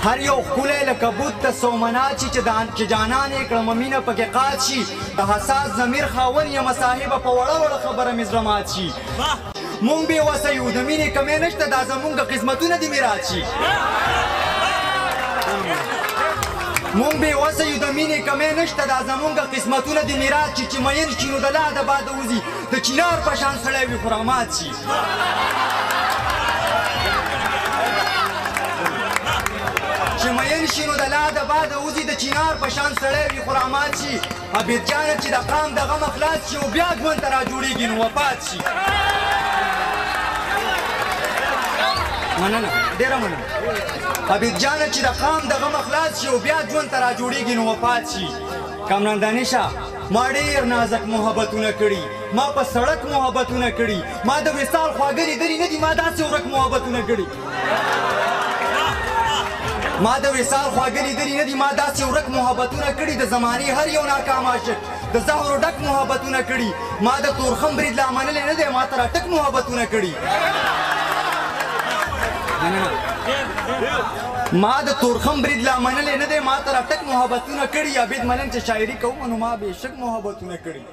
هر یو ښکلی لکه بوت ته سومنات شي چې جانان یې کړمه مینه پکې قات شي د حساس ضمیر خاوند یمه صاحبه په وړه وړه خبره مې زړه مات شي مونږ بې وسه یو د مینې کمی نشته دا زمونږ قسمتونه دې میراث شي مونږ بې وسه یو د مینې کمی نشته دا زمونږ قسمتونه دې میراث شي چې مین شي نو د لا د باده وځي د چینار په شان سړی وي خو رامات شي چې مین شي نو د لا د باده وځي د چینار په شان سړی وي خو رامات شي عبید جانه چې د قام د غمه خلاص شي او بیا ژوند ته راجوړېږي نو وفات شي مننه ډېره مننه عبید جانه چې د قام د غمه خلاص شي او بیا ژوند ته راجوړېږي نو وفات شي کامران دانشه ما ډېر نازک محبتونه کړي ما په سړک محبتونه کړي ما د وصال خواږه لیدلي نه دي ما داسې ورک محبتونه کړي ما د وصال خواږه لیدلي نه دي ما داسې ورک محبتونه کړي د زمانې هر یو ناکام عاشق د زهرو ډک محبتونه کړي ما د تورخم برید لا منلی نه دی ما ته راټک محبتونه کړي ما د تورخم برید لا منلی نه دی ما ته راټک محبتونه کړي عبید ملنګ چې شاعري کوم نو ما بېشک محبتونه کړي